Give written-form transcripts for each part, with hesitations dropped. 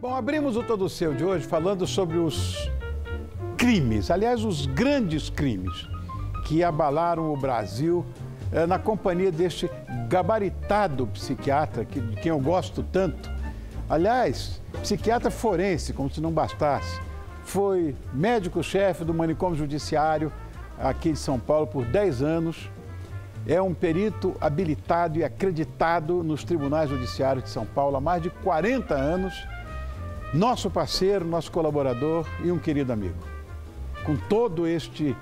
Bom, abrimos o Todo Seu de hoje falando sobre os crimes, aliás, os grandes crimes que abalaram o Brasil na companhia deste gabaritado psiquiatra, de quem eu gosto tanto. Aliás, psiquiatra forense, como se não bastasse. Foi médico-chefe do manicômio judiciário aqui de São Paulo por 10 anos. É um perito habilitado e acreditado nos tribunais judiciários de São Paulo há mais de 40 anos. Nosso parceiro, nosso colaborador e um querido amigo. Com todo esse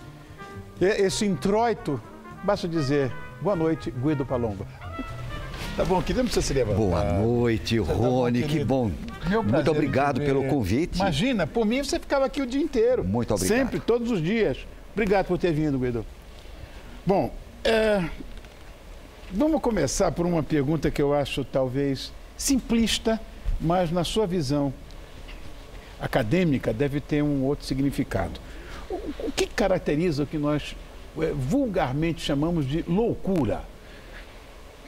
introito, basta dizer boa noite, Guido Palomba. Tá bom, que não precisa se levantar. Boa noite, Rony, bom, que bom. Muito obrigado pelo convite. Imagina, por mim você ficava aqui o dia inteiro. Muito obrigado. Sempre, todos os dias. Obrigado por ter vindo, Guido. Bom, vamos começar por uma pergunta que eu acho talvez simplista, mas na sua visão acadêmica deve ter um outro significado. O que caracteriza o que nós vulgarmente chamamos de loucura?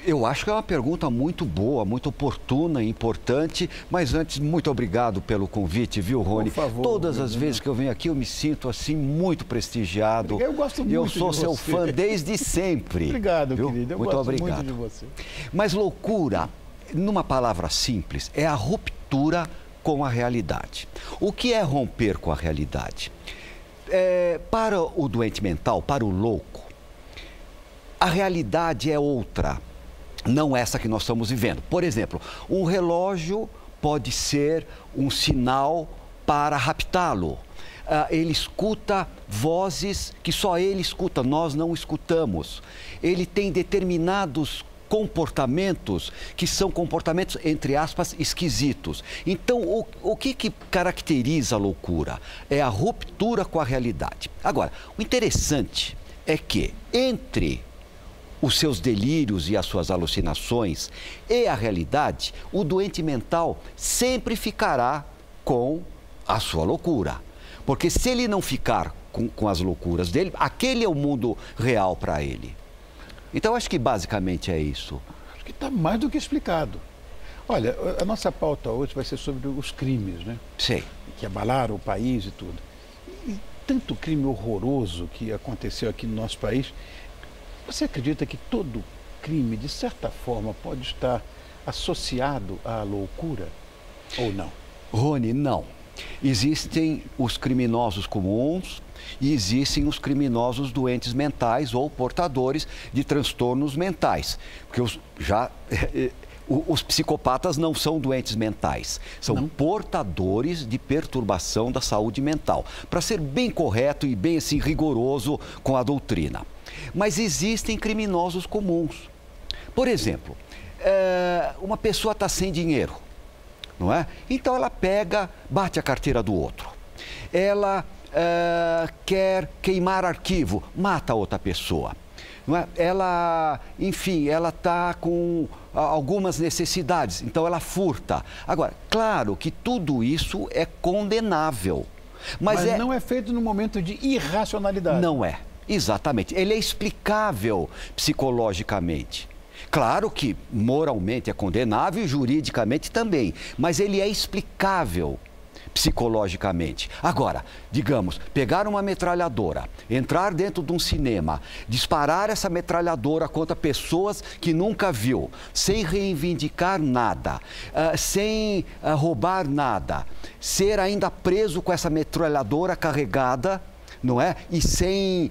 Eu acho que é uma pergunta muito boa, muito oportuna e importante, mas antes, muito obrigado pelo convite, viu, Rony? Por favor. Todas as vezes que eu venho aqui, eu me sinto, assim, muito prestigiado. Eu gosto muito de você. Eu sou seu fã desde sempre. Obrigado, viu? querido. Eu muito gosto obrigado. muito de você. Mas loucura, numa palavra simples, é a ruptura com a realidade. O que é romper com a realidade? Para o doente mental, para o louco, a realidade é outra. Não essa que nós estamos vivendo. Por exemplo, um relógio pode ser um sinal para raptá-lo. Ele escuta vozes que só ele escuta, nós não escutamos. Ele tem determinados comportamentos que são comportamentos, entre aspas, esquisitos. Então, o que caracteriza a loucura? É a ruptura com a realidade. Agora, o interessante é que entre os seus delírios e as suas alucinações e a realidade, o doente mental sempre ficará com a sua loucura. Porque se ele não ficar com as loucuras dele, aquele é o mundo real para ele. Então, acho que basicamente é isso. Acho que está mais do que explicado. Olha, a nossa pauta hoje vai ser sobre os crimes, né? Sim. Que abalaram o país e tudo. E tanto crime horroroso que aconteceu aqui no nosso país. Você acredita que todo crime, de certa forma, pode estar associado à loucura ou não? Rony, não. Existem os criminosos comuns e existem os criminosos doentes mentais ou portadores de transtornos mentais. Porque os psicopatas não são doentes mentais, são portadores de perturbação da saúde mental. Para ser bem correto e bem assim rigoroso com a doutrina. Mas existem criminosos comuns. Por exemplo, uma pessoa está sem dinheiro, não é? Então ela pega, bate a carteira do outro. Ela quer queimar arquivo, mata outra pessoa. Não é? Ela, enfim, ela está com algumas necessidades, então ela furta. Agora, claro que tudo isso é condenável. Mas não é feito no momento de irracionalidade. Não é. Exatamente. Ele é explicável psicologicamente. Claro que moralmente é condenável e juridicamente também, mas ele é explicável psicologicamente. Agora, digamos, pegar uma metralhadora, entrar dentro de um cinema, disparar essa metralhadora contra pessoas que nunca viu, sem reivindicar nada, sem roubar nada, ser ainda preso com essa metralhadora carregada, não é? E sem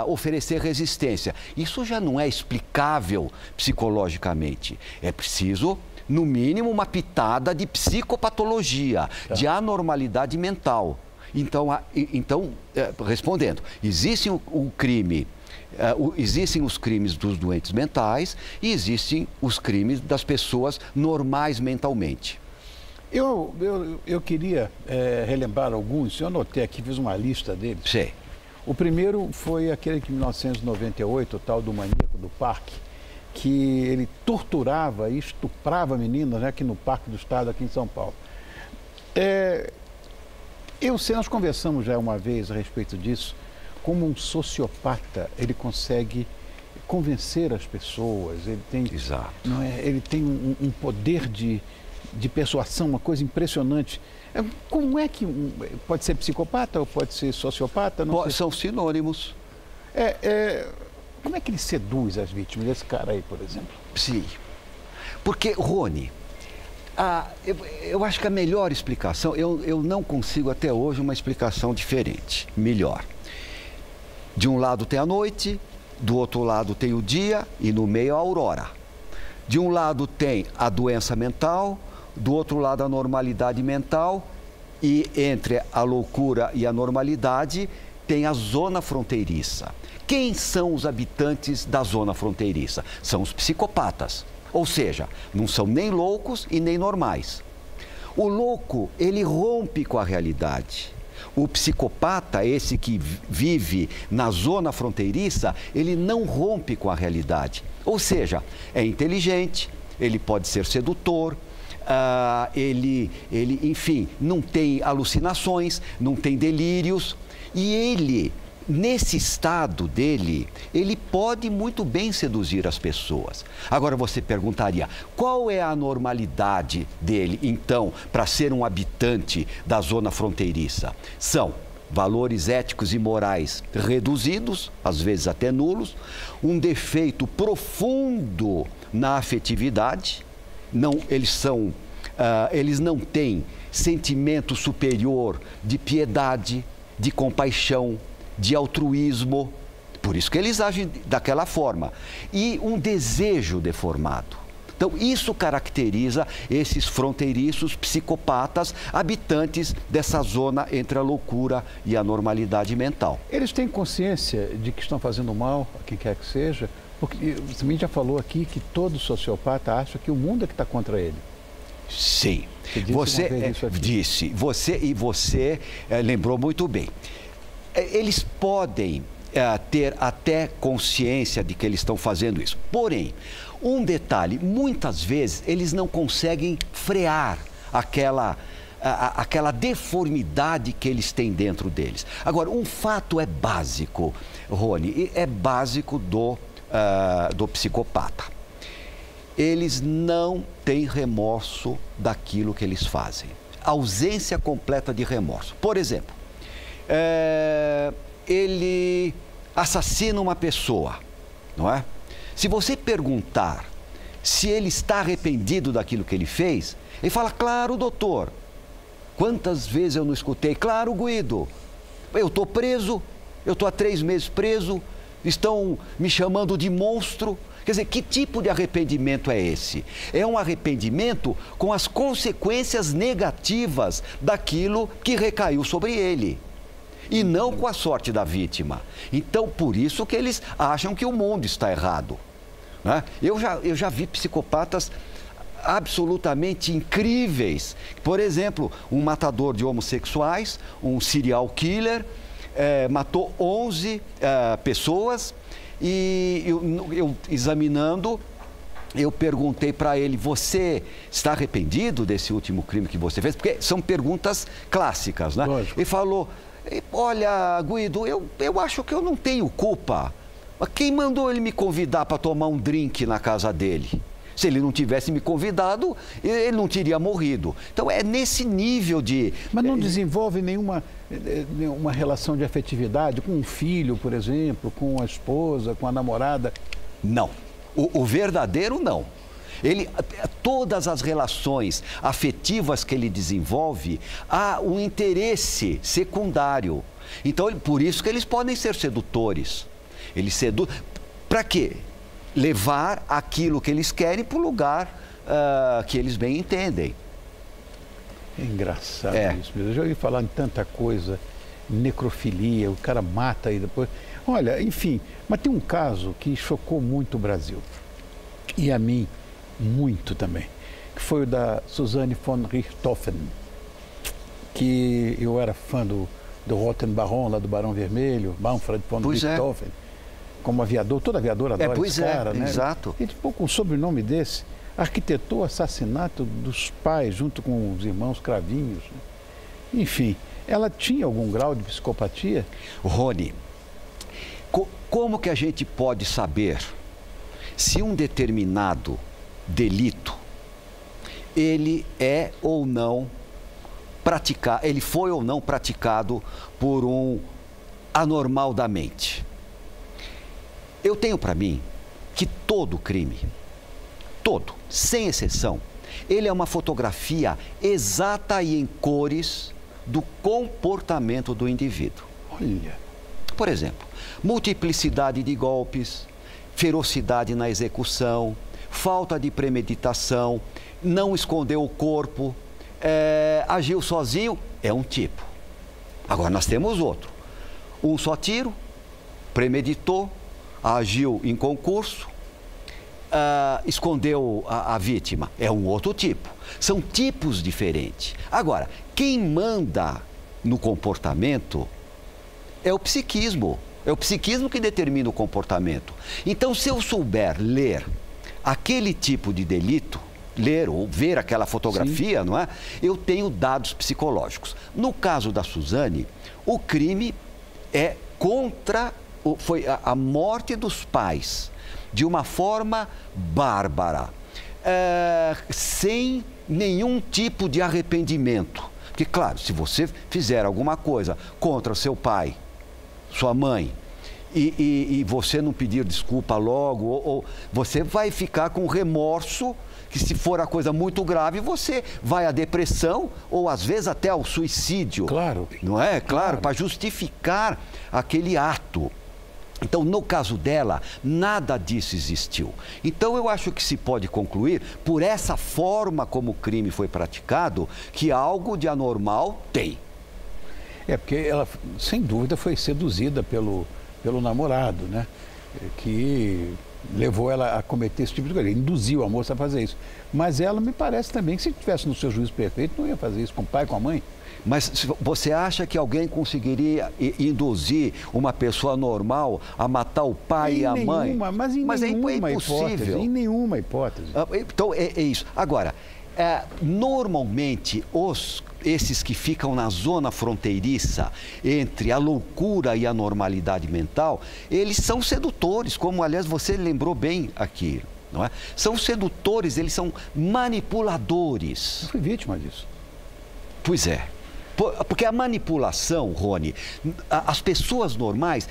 oferecer resistência. Isso já não é explicável psicologicamente. É preciso, no mínimo, uma pitada de psicopatologia, de anormalidade mental. Então, respondendo, existe o crime, existem os crimes dos doentes mentais e existem os crimes das pessoas normais mentalmente. Eu queria relembrar alguns, eu anotei aqui, fiz uma lista deles. Sim. O primeiro foi aquele que em 1998, o tal do maníaco do parque, que ele torturava e estuprava meninas, né, aqui no Parque do Estado, aqui em São Paulo. Nós conversamos já uma vez a respeito disso, como um sociopata, ele consegue convencer as pessoas, ele tem, Exato. não é, ele tem um poder de de persuasão, uma coisa impressionante. Como é que pode ser psicopata ou pode ser sociopata? Não sei. São sinônimos. Como é que ele seduz as vítimas, esse cara aí, por exemplo? Sim. Porque, Rony, eu acho que a melhor explicação, eu não consigo até hoje uma explicação diferente, melhor. De um lado tem a noite, do outro lado tem o dia e no meio a aurora. De um lado tem a doença mental, do outro lado a normalidade mental e entre a loucura e a normalidade tem a zona fronteiriça. Quem são os habitantes da zona fronteiriça? São os psicopatas, ou seja, não são nem loucos e nem normais. O louco, ele rompe com a realidade. O psicopata, esse que vive na zona fronteiriça, ele não rompe com a realidade. Ou seja, é inteligente, ele pode ser sedutor, enfim, não tem alucinações, não tem delírios. E ele, nesse estado dele, ele pode muito bem seduzir as pessoas. Agora você perguntaria, qual é a normalidade dele, então, para ser um habitante da zona fronteiriça? São valores éticos e morais reduzidos, às vezes até nulos, um defeito profundo na afetividade, eles não têm sentimento superior de piedade, de compaixão, de altruísmo, por isso que eles agem daquela forma, e um desejo deformado. Então, isso caracteriza esses fronteiriços psicopatas, habitantes dessa zona entre a loucura e a normalidade mental. Eles têm consciência de que estão fazendo mal a quem quer que seja? Porque você também já falou aqui que todo sociopata acha que o mundo é que está contra ele. Sim, você lembrou muito bem. Eles podem ter até consciência de que eles estão fazendo isso. Porém, um detalhe, muitas vezes eles não conseguem frear aquela deformidade que eles têm dentro deles. Agora, um fato é básico, Rony, é básico do psicopata. Eles não têm remorso daquilo que eles fazem. Ausência completa de remorso. Por exemplo, ele assassina uma pessoa, não é? Se você perguntar se ele está arrependido daquilo que ele fez, ele fala, claro, doutor. Quantas vezes eu não escutei? Claro, Guido, eu estou preso, eu estou há 3 meses preso, estão me chamando de monstro. Quer dizer, que tipo de arrependimento é esse? É um arrependimento com as consequências negativas daquilo que recaiu sobre ele. E não com a sorte da vítima. Então, por isso que eles acham que o mundo está errado, né? Eu já vi psicopatas absolutamente incríveis. Por exemplo, um matador de homossexuais, um serial killer, matou 11 pessoas e eu examinando, eu perguntei para ele, você está arrependido desse último crime que você fez? Porque são perguntas clássicas, né? Lógico. Ele falou, olha, Guido, eu acho que eu não tenho culpa. Mas quem mandou ele me convidar para tomar um drink na casa dele? Se ele não tivesse me convidado, ele não teria morrido. Então, é nesse nível de... Mas não desenvolve nenhuma relação de afetividade com um filho, por exemplo, com a esposa, com a namorada? Não. O verdadeiro, não. Todas as relações afetivas que ele desenvolve, há um interesse secundário. Então, por isso que eles podem ser sedutores. Eles seduzem. Para quê? Levar aquilo que eles querem para o lugar que eles bem entendem. É engraçado isso mesmo. Eu já ouvi falar em tanta coisa, necrofilia, o cara mata e depois... Olha, enfim, mas tem um caso que chocou muito o Brasil. E a mim, muito também. Que foi o da Suzanne von Richthofen, que eu era fã do Roten Baron, lá do Barão Vermelho, Manfred von Richthofen. Como aviador, todo aviador adora esse cara, né? Exato. Ele, com um sobrenome desse, arquitetou o assassinato dos pais junto com os irmãos Cravinhos. Enfim, ela tinha algum grau de psicopatia? Rony, como que a gente pode saber se um determinado delito ele é ou não praticado, ele foi ou não praticado por um anormal da mente. Eu tenho para mim que todo crime, todo, sem exceção, ele é uma fotografia exata e em cores do comportamento do indivíduo. Olha. Por exemplo, multiplicidade de golpes, ferocidade na execução, falta de premeditação, não escondeu o corpo, agiu sozinho, é um tipo. Agora nós temos outro. Um só tiro, premeditou, agiu em concurso, escondeu a vítima, é um outro tipo. São tipos diferentes. Agora, quem manda no comportamento é o psiquismo. É o psiquismo que determina o comportamento. Então, se eu souber ler aquele tipo de delito, ler ou ver aquela fotografia, sim, não é? Eu tenho dados psicológicos. No caso da Suzane, o crime é foi a morte dos pais, de uma forma bárbara, sem nenhum tipo de arrependimento. Porque, claro, se você fizer alguma coisa contra seu pai, sua mãe, e você não pedir desculpa logo, ou você vai ficar com remorso, que se for a coisa muito grave, você vai à depressão, ou às vezes até ao suicídio. Claro. Não é? Claro, para justificar aquele ato. Então, no caso dela, nada disso existiu. Então, eu acho que se pode concluir, por essa forma como o crime foi praticado, que algo de anormal tem. Porque ela, sem dúvida, foi seduzida pelo namorado, né? Que levou ela a cometer esse tipo de coisa, induziu a moça a fazer isso. Mas ela me parece também que se tivesse no seu juízo perfeito, não ia fazer isso com o pai, com a mãe. Mas você acha que alguém conseguiria induzir uma pessoa normal a matar o pai e a mãe? Mas é impossível. Em nenhuma hipótese. Então, é isso. Agora, normalmente, esses que ficam na zona fronteiriça entre a loucura e a normalidade mental, eles são sedutores, como, aliás, você lembrou bem aqui, não é? São sedutores, eles são manipuladores. Eu fui vítima disso. Pois é. Porque a manipulação, Rony, as pessoas normais,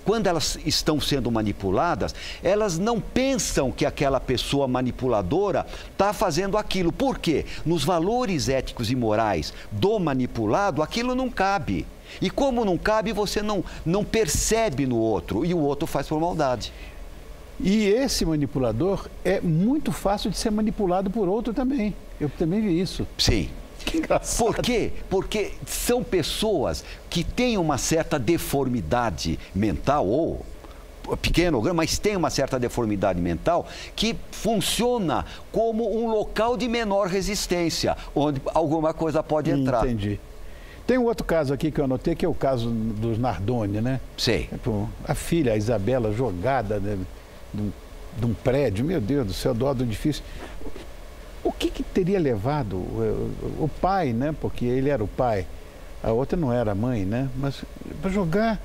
quando elas estão sendo manipuladas, elas não pensam que aquela pessoa manipuladora está fazendo aquilo. Por quê? Nos valores éticos e morais do manipulado, aquilo não cabe. E como não cabe, você não percebe no outro, e o outro faz por maldade. E esse manipulador é muito fácil de ser manipulado por outro também. Eu também vi isso. Sim. Que engraçado. Por quê? Porque são pessoas que têm uma certa deformidade mental, ou pequena ou grande, mas tem uma certa deformidade mental que funciona como um local de menor resistência, onde alguma coisa pode entrar. Entendi. Tem um outro caso aqui que eu anotei, que é o caso dos Nardoni, né? Sei. A filha, a Isabela, jogada de um prédio, meu Deus do céu, do edifício. O que teria levado o pai, né? Porque ele era o pai, a outra não era a mãe, né? Mas para jogar,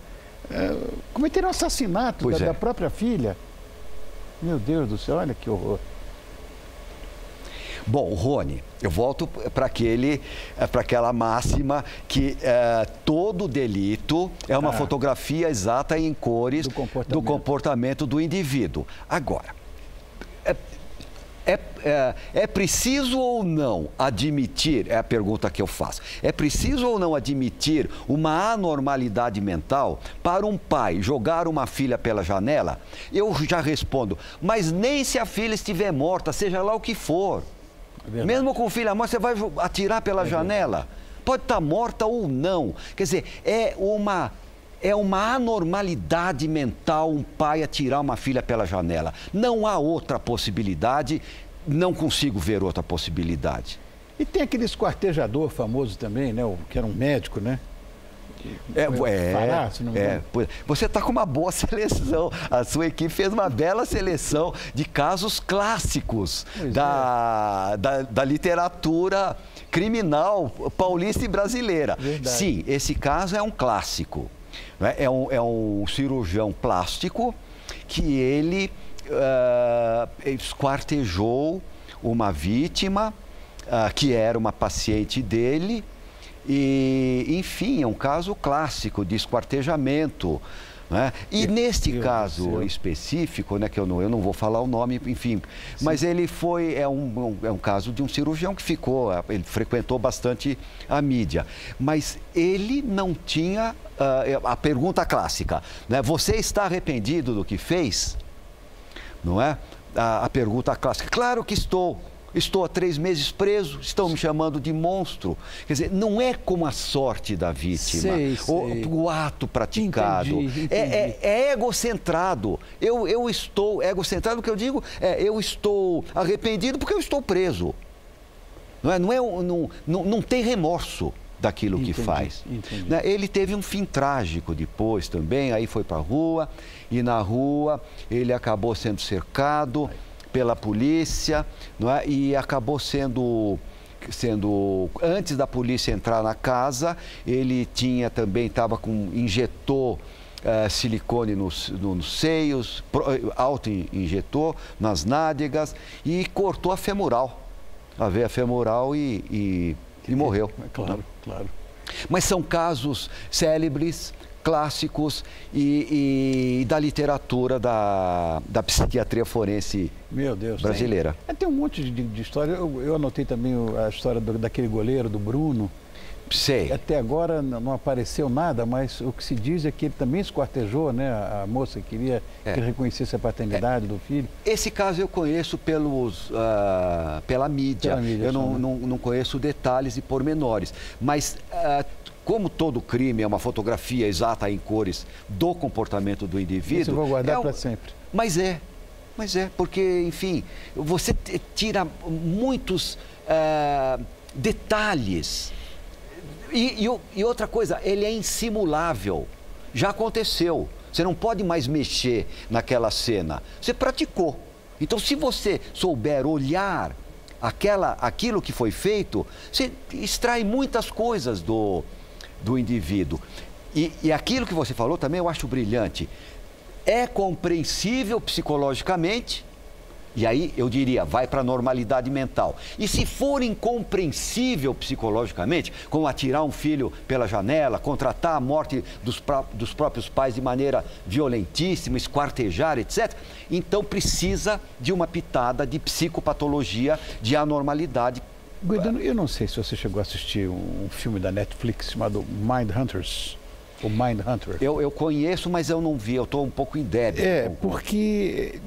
cometeram um assassinato da própria filha. Meu Deus do céu, olha que horror. Bom, Rony, eu volto para aquela máxima que todo delito é uma fotografia exata em cores do comportamento do indivíduo. Agora, é preciso ou não admitir, é a pergunta que eu faço, é preciso ou não admitir uma anormalidade mental para um pai jogar uma filha pela janela? Eu já respondo, mas nem se a filha estiver morta, seja lá o que for. Mesmo com filha morta, você vai atirar pela janela? Pode estar morta ou não. Quer dizer, é uma anormalidade mental um pai atirar uma filha pela janela. Não há outra possibilidade, não consigo ver outra possibilidade. E tem aquele esquartejador famoso também, né? Que era um médico, né? Você está com uma boa seleção. A sua equipe fez uma bela seleção de casos clássicos da literatura criminal paulista e brasileira. Verdade. Sim, esse caso é um clássico. É um cirurgião plástico que ele esquartejou uma vítima, que era uma paciente dele, e, enfim, é um caso clássico de esquartejamento. Né? E neste caso específico, né, que eu não vou falar o nome, enfim, sim, mas ele é um caso de um cirurgião que ele frequentou bastante a mídia, mas ele não tinha a pergunta clássica, né? Você está arrependido do que fez? Não é? A pergunta clássica. Claro que estou. Estou há 3 meses preso, estão me chamando de monstro. Quer dizer, não é com a sorte da vítima, o ato praticado. Entendi. É egocentrado. Eu estou egocentrado, o que eu digo eu estou arrependido porque eu estou preso. Não tem remorso daquilo que faz. Né? Ele teve um fim trágico depois também, aí foi para a rua, e na rua ele acabou sendo cercado pela polícia, não é? E acabou sendo, antes da polícia entrar na casa, ele injetou silicone nos seios, auto-injetou nas nádegas e cortou a femoral, a veia femoral e morreu. Claro, claro. Mas são casos célebres, clássicos e da literatura da psiquiatria forense brasileira. Tem um monte de história. Eu anotei também a história daquele goleiro, do Bruno. Sei. Até agora não apareceu nada, mas o que se diz é que ele também esquartejou, né? A moça queria que ele reconhecesse a paternidade do filho. Esse caso eu conheço pela mídia. Eu não conheço detalhes e pormenores, mas como todo crime é uma fotografia exata em cores do comportamento do indivíduo... Isso eu vou guardar para sempre. Mas é, porque, enfim, você tira muitos detalhes. E outra coisa, ele é insimulável. Já aconteceu. Você não pode mais mexer naquela cena. Você praticou. Então, se você souber olhar aquilo que foi feito, você extrai muitas coisas do indivíduo. E aquilo que você falou também eu acho brilhante. É compreensível psicologicamente, e aí eu diria, vai para a normalidade mental. E se for incompreensível psicologicamente, como atirar um filho pela janela, contratar a morte dos próprios pais de maneira violentíssima, esquartejar, etc., então precisa de uma pitada de psicopatologia, de anormalidade. Guidano, eu não sei se você chegou a assistir um filme da Netflix chamado Mindhunters, ou Mindhunter. Eu conheço, mas eu não vi, eu estou um pouco em débito. Porque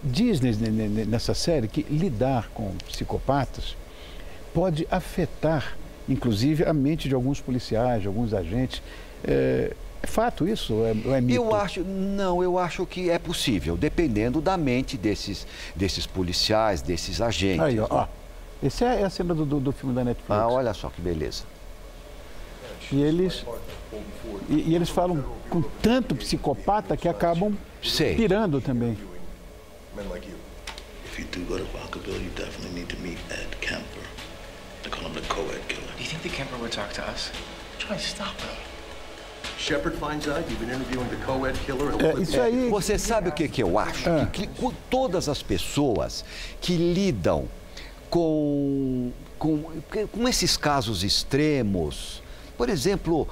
diz nessa série que lidar com psicopatas pode afetar, inclusive, a mente de alguns policiais, de alguns agentes. É fato isso ou é mito? Eu acho que é possível, dependendo da mente desses policiais, desses agentes. Aí, ó. Essa é a cena do filme da Netflix. Olha só que beleza. E eles falam com tanto psicopata que acabam pirando também. If you do go to Rockabilly, you definitely need to meet Ed Kemper. They call him the co-ed killer. Do you think the Kemper would talk to us? Try to stop him. Shepard finds out you've been interviewing the co-ed killer. Isso aí. Você sabe o que eu acho? Que todas as pessoas que lidam com esses casos extremos, por exemplo,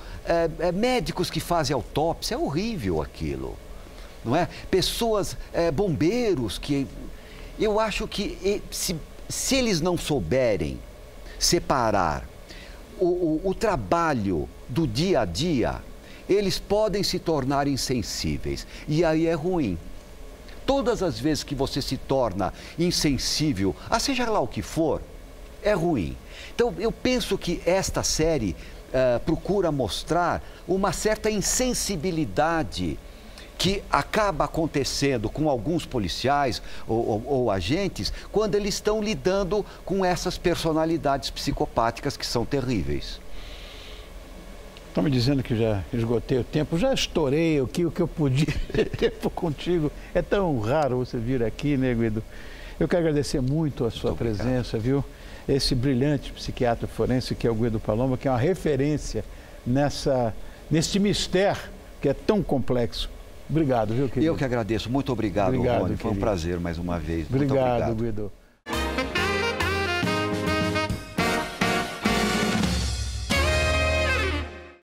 médicos que fazem autópsia, é horrível aquilo, não é? Pessoas, bombeiros, que eu acho que se eles não souberem separar o trabalho do dia a dia, eles podem se tornar insensíveis, e aí é ruim. Todas as vezes que você se torna insensível, seja lá o que for, é ruim. Então, eu penso que esta série procura mostrar uma certa insensibilidade que acaba acontecendo com alguns policiais ou agentes quando eles estão lidando com essas personalidades psicopáticas que são terríveis. Estão me dizendo que já esgotei o tempo, já estourei o que eu podia ter tempo contigo. É tão raro você vir aqui, né, Guido? Eu quero agradecer muito a sua presença, viu? Esse brilhante psiquiatra forense que é o Guido Palomba, que é uma referência nesse mistério que é tão complexo. Obrigado, viu, querido? Eu que agradeço. Muito obrigado, Rony. Foi um prazer mais uma vez. Obrigado, Guido.